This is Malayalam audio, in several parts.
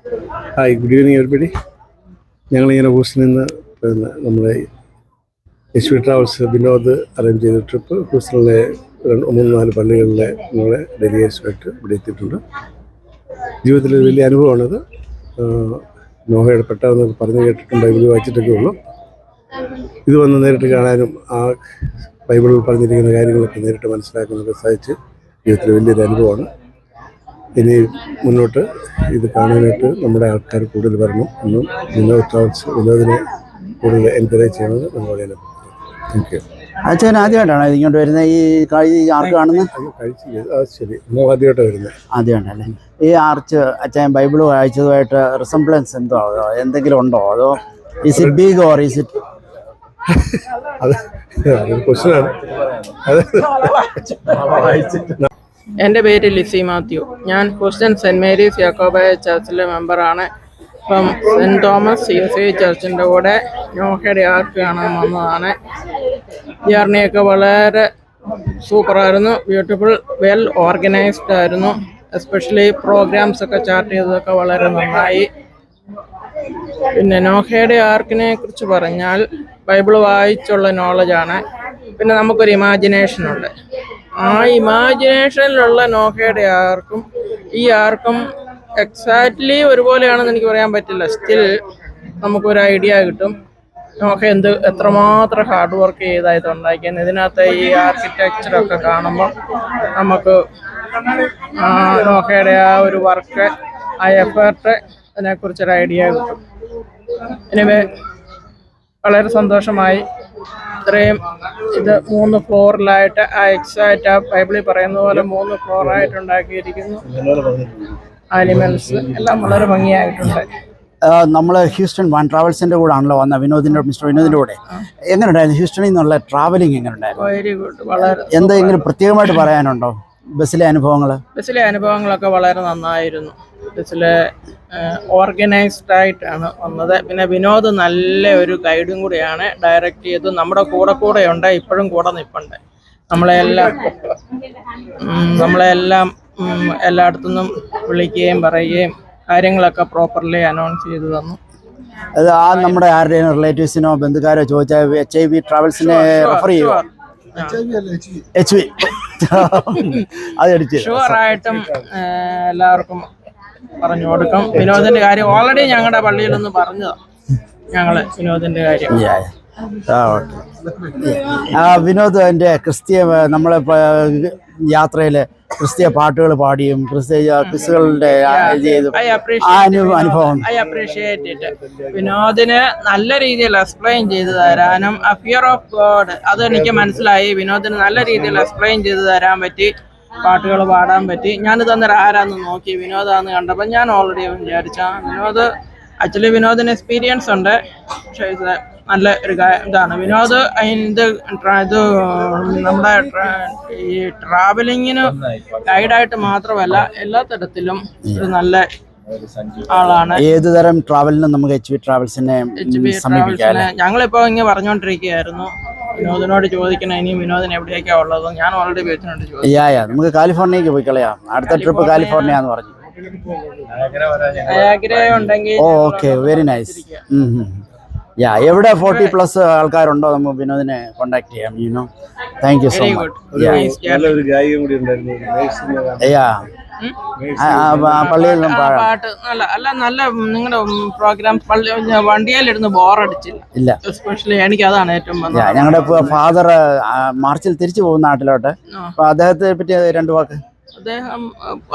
Hi, good evening everybody. ഞങ്ങളിങ്ങനെ ഹൂസ്റ്റണിൽ നിന്ന് നമ്മുടെ H V travels Vinod arrange ചെയ്ത ട്രിപ്പ് ഹൂസ്റ്റണിലെ 3-4 പള്ളികളിലെ നമ്മളെ ഡെലിഗേറ്റ്സുമായിട്ട് ഇവിടെ എത്തിയിട്ടുണ്ട്. ജീവിതത്തിലൊരു വലിയ അനുഭവമാണിത്. നോഹയുടെ പെട്ടെന്ന് പറഞ്ഞു കേട്ടിട്ടുണ്ട്, ബൈബിൾ വായിച്ചിട്ടൊക്കെ ഉള്ളൂ. ഇത് വന്ന് നേരിട്ട് കാണാനും ആ ബൈബിളിൽ പറഞ്ഞിരിക്കുന്ന കാര്യങ്ങളൊക്കെ നേരിട്ട് മനസ്സിലാക്കുന്നതൊക്കെ സാധിച്ച് ജീവിതത്തിൽ വലിയൊരു അനുഭവമാണ്. ഇനി മുന്നോട്ട് ഇത് കാണാനായിട്ട് നമ്മുടെ ആൾക്കാർ കൂടുതൽ വരണം എന്നും വിനോദിനെ കൂടുതൽ എൻകറേജ് ചെയ്യണമെന്ന് നമ്മളെ താങ്ക് യു. അച്ഛൻ ആദ്യമായിട്ടാണ് ഇങ്ങോട്ട് വരുന്നത്? ഈ ആർക്ക് കാണുന്നത് ശരി, ആദ്യമായിട്ടാണ് വരുന്നത്. ആദ്യമായിട്ടല്ലേ? ഈ ആർച്ച് അച്ഛൻ ബൈബിൾ വായിച്ചതുമായിട്ട് റിസംബ്ലൻസ് എന്തോ എന്തെങ്കിലും ഉണ്ടോ? അതോ is it big or is it? അതൊരു ക്വസ്റ്റ്യനാണ്. എൻ്റെ പേര് ലിസി മാത്യു. ഞാൻ ഹൂസ്റ്റൺ സെൻറ്റ് മേരീസ് യാക്കോബായ ചർച്ചിലെ മെമ്പറാണ്. ഇപ്പം സെൻറ്റ് തോമസ് CSI ചർച്ചിൻ്റെ കൂടെ നോഹയുടെ ആർക്ക് കാണാൻ വന്നതാണ്. ജേർണിയൊക്കെ വളരെ സൂപ്പറായിരുന്നു, ബ്യൂട്ടിഫുൾ, വെൽ ഓർഗനൈസ്ഡ് ആയിരുന്നു. എസ്പെഷ്യലി പ്രോഗ്രാംസ് ഒക്കെ ചാർട്ട് ചെയ്തതൊക്കെ വളരെ നന്നായി. പിന്നെ നോഹയുടെ ആർക്കിനെ കുറിച്ച് പറഞ്ഞാൽ ബൈബിൾ വായിച്ചുള്ള നോളജാണ്. പിന്നെ നമുക്കൊരു ഇമാജിനേഷനുണ്ട്. ആ ഇമാജിനേഷനിലുള്ള നോഹയുടെ ആർക്കും ഈ ആർക്കും എക്സാക്ട്ലി ഒരുപോലെയാണെന്ന് എനിക്ക് പറയാൻ പറ്റില്ല. സ്റ്റിൽ നമുക്കൊരു ഐഡിയ കിട്ടും നോഹ എത്രമാത്രം ഹാർഡ് വർക്ക് ചെയ്തായത് ഉണ്ടാക്കിയെന്ന്. ഇതിനകത്ത് ഈ ആർക്കിടെക്ചറൊക്കെ കാണുമ്പോൾ നമുക്ക് നോഹയുടെ ആ ഒരു വർക്ക്, ആ എഫേർട്ട്, അതിനെക്കുറിച്ചൊരു ഐഡിയ കിട്ടും. എനിവേ വളരെ സന്തോഷമായി. ഇത്രയും ഇത് 3 ഫ്ലോറിലായിട്ട് എക്സാക്റ്റ് ആ ബൈബിളിൽ പറയുന്ന പോലെ 3 ഫ്ലോറായിട്ട് ഉണ്ടാക്കിയിരിക്കുന്നു. ആനിമൽസ് എല്ലാം വളരെ ഭംഗിയായിട്ടുണ്ട്. നമ്മൾ ഹ്യൂസ്റ്റൺ വൺ ട്രാവൽസിൻ്റെ കൂടെ ആണല്ലോ വന്ന മിസ്റ്റർ വിനോദിൻ്റെ കൂടെ. എങ്ങനെയുണ്ടായിരുന്നു ഹ്യൂസ്റ്റണിൽ നിന്നുള്ള ട്രാവലിംഗ്? എങ്ങനെയുണ്ടായിരുന്നു? Very good. വളരെ എന്തെങ്കിലും പ്രത്യേകമായിട്ട് പറയാനുണ്ടോ ബസ്സിലെ അനുഭവങ്ങളൊക്കെ വളരെ നന്നായിരുന്നു. ബസ്സിലെ ഓർഗനൈസ്ഡ് ആയിട്ടാണ് വന്നത്. പിന്നെ വിനോദ് നല്ല ഒരു ഗൈഡും കൂടിയാണ്, ഡയറക്റ്റ് ചെയ്ത് നമ്മുടെ കൂടെ ഉണ്ട്, ഇപ്പോഴും കൂടെ നിൽപ്പുണ്ട്. നമ്മളെല്ലാം എല്ലായിടത്തുനിന്നും വിളിക്കുകയും പറയുകയും കാര്യങ്ങളൊക്കെ പ്രോപ്പർലി അനൗൺസ് ചെയ്തു തന്നു. അത് നമ്മുടെ ആരുടെയും റിലേറ്റീവ്സിനോ ബന്ധുക്കാരോ ചോദിച്ചാൽ HIV ട്രാവൽസിനെ റെഫർ ചെയ്യുക. HV അത് ഷുവറായിട്ടും എല്ലാവർക്കും പറഞ്ഞു കൊടുക്കും. വിനോദിന്റെ കാര്യം ഓൾറെഡി ഞങ്ങളുടെ പള്ളിയിലൊന്ന് പറഞ്ഞതാണ് ഞങ്ങള് വിനോദിന്റെ കാര്യം. വിനോദ് എൻ്റെ നമ്മളെ യാത്രയില് ക്രിസ്തീയ പാട്ടുകൾ പാടിയും ക്രിസ്തുകളുടെ അനുഭവം ഐ അപ്രീഷിയേറ്റ് ഇറ്റ്. വിനോദിന് നല്ല രീതിയിൽ എക്സ്പ്ലെയിൻ ചെയ്തു തരാനും ഫിയർ ഓഫ് ഗോഡ് അത് എനിക്ക് മനസ്സിലായി. വിനോദിന് നല്ല രീതിയിൽ എക്സ്പ്ലെയിൻ ചെയ്തു തരാൻ പറ്റി, പാട്ടുകൾ പാടാൻ പറ്റി. ഞാനിതന്നേരം ആരാന്ന് നോക്കി, വിനോദാന്ന് കണ്ടപ്പോൾ ഞാൻ ഓൾറെഡി വിചാരിച്ച വിനോദിന് എക്സ്പീരിയൻസ് ഉണ്ട്. പക്ഷേ ഇത് നല്ല ഒരു ഇതാണ്. വിനോദ് ഇത് നമ്മുടെ ഈ ട്രാവലിങ്ങിന് ഗൈഡായിട്ട് മാത്രമല്ല എല്ലാ തരത്തിലും ഒരു നല്ല ആളാണ്. ഏതുതരം ട്രാവലിനും നമുക്ക് HV ട്രാവൽസിനെ സമീപിക്കാം. ഞങ്ങളിപ്പോ ഇങ്ങനെ പറഞ്ഞുകൊണ്ടിരിക്കുകയായിരുന്നു, വിനോദിനോട് ചോദിക്കണം ഇനി വിനോദിന് എവിടെയൊക്കെയാ ഉള്ളത്. ഞാൻ ഓൾറെഡി വിനോദിനോട് ചോദിച്ചു. നമുക്ക് കാലിഫോർണിയക്ക് പോയി കളയാം. അടുത്ത ട്രിപ്പ് കാലിഫോർണിയ എന്ന് പറഞ്ഞു. ഉണ്ടെങ്കിൽ ഓക്കെ, വെരി നൈസ്. എവിടെ 40+ ആൾക്കാരുണ്ടോ നമുക്ക് വിനോദിനെ കോണ്ടാക്ട് ചെയ്യാം. Thank you so much. നല്ലൊരു ഗായിക കൂടി ഉണ്ടായിരുന്നു. പള്ളിയിലും പാട്ട് നല്ല നിങ്ങളുടെ പ്രോഗ്രാം വണ്ടിയിലിരുന്ന് ബോറടിച്ചില്ല. എസ്പെഷ്യലി എനിക്ക് അതാണ് ഏറ്റവും. ഞങ്ങളുടെ ഫാദർ മാർച്ചിൽ തിരിച്ചു പോകും നാട്ടിലോട്ട്. അപ്പൊ അദ്ദേഹത്തെ പറ്റി 2 വാക്ക്. അദ്ദേഹം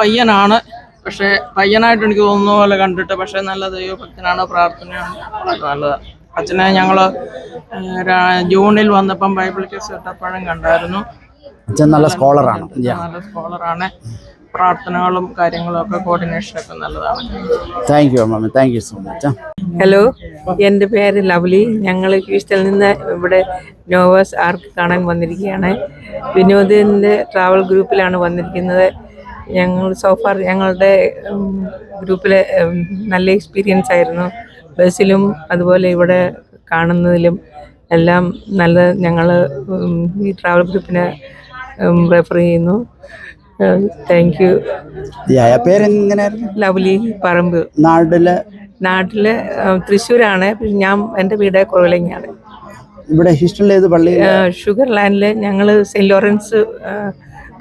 പയ്യനാണ്, പക്ഷെ പയ്യനായിട്ട് എനിക്ക് തോന്നുന്ന പോലെ കണ്ടിട്ട് പക്ഷെ നല്ല ദൈവഭക്തനാണ്, പ്രാർത്ഥനയാണ്, നല്ലതാണ്. അച്ഛനെ ഞങ്ങള് ജൂണിൽ വന്നപ്പം ബൈബിൾ ക്ലാസ് ഇട്ടപ്പോഴും കണ്ടായിരുന്നു. അച്ഛൻ നല്ല സ്കോളറാണ്. പ്രാർത്ഥനകളും കാര്യങ്ങളും ഒക്കെ കോർഡിനേഷനൊക്കെ നല്ലതാണ്. Thank you mummy, thank you so much. Hello, എൻ്റെ പേര് ലവ്ലി. ഞങ്ങൾ ഹ്യൂസ്റ്റണിൽ നിന്ന് ഇവിടെ നോവാസ് ആർക്ക് കാണാൻ വന്നിരിക്കുകയാണ്. വിനോദിൻ്റെ ട്രാവൽ ഗ്രൂപ്പിലാണ് വന്നിരിക്കുന്നത്. ഞങ്ങൾ സോഫാർ ഞങ്ങളുടെ ഗ്രൂപ്പിൽ നല്ല എക്സ്പീരിയൻസ് ആയിരുന്നു. ബസ്സിലും അതുപോലെ ഇവിടെ കാണുന്നതിലും എല്ലാം നല്ല. ഞങ്ങൾ ഈ ട്രാവൽ ഗ്രൂപ്പിനെ റെഫർ ചെയ്യുന്നു. Thank you. പേരെങ്ങനെയായിരുന്നു? ലവ്ലി പറമ്പ്. നാട്ടില് തൃശ്ശൂരാണ്. ഞാൻ എൻ്റെ വീട് കുറവിലങ്ങാണ്. ഇവിടെ ഹിസ്റ്ററിൽ ഏത് പള്ളി? ഷുഗർ ലാൻഡിൽ ഞങ്ങൾ സെൻറ്റ് ലോറൻസ്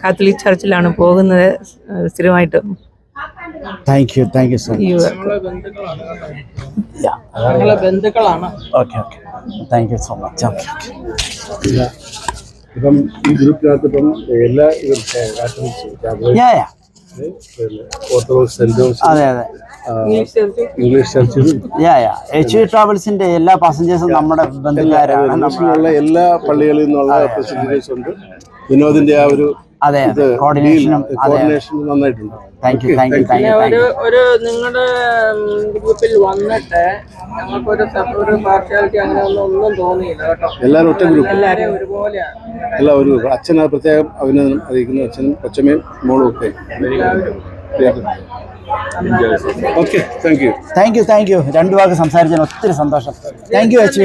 കാത്തലിക് ചർച്ചിലാണ് പോകുന്നത് സ്ഥിരമായിട്ട്. Thank you so much. ഞങ്ങളെ ബന്ധുക്കളാണ്. Okay thank you so much. ഇപ്പം ഈ ഗ്രൂപ്പിനകത്ത് ഇപ്പം എല്ലാ ഓർത്തഡോക്സ്, സെന്റ് ജോൺസ്, അതെ ഇംഗ്ലീഷ് ചർച്ചിലും HV ട്രാവൽസിന്റെ എല്ലാ പാസഞ്ചേഴ്സും നമ്മുടെ ബന്ധുക്കാരാണ്. നാട്ടിലുള്ള എല്ലാ പള്ളികളിൽ നിന്നുള്ള റെപ്രസെന്റേറ്റീവ്സ് ഉണ്ട്. വിനോദിന്റെ ആ ഒരു കോർഡിനേഷൻ നന്നായിട്ടുണ്ട്. Thank you. ഒരു നിങ്ങളുടെ ഗ്രൂപ്പിൽ വന്നിട്ട് ഞങ്ങൾക്കൊരു പാർഷ്യാലിറ്റി അങ്ങനെ ഒന്നും തോന്നിയില്ല കേട്ടോ. എല്ലാവരും ഒറ്റ ഗ്രൂപ്പ്, എല്ലാവരും ഒരുപോലെയാണ്. എല്ലാം ഒരു ഗ്രൂപ്പ്. അച്ഛനെ പ്രത്യേകം അഭിനന്ദനം അറിയിക്കുന്നു. അച്ഛനും കൊച്ചമ്മയും മോളും ഒക്കെ. Okay, thank U. 2 വാക്ക് സംസാരിച്ചതിന് ഒത്തിരി സന്തോഷം. Thank you HV.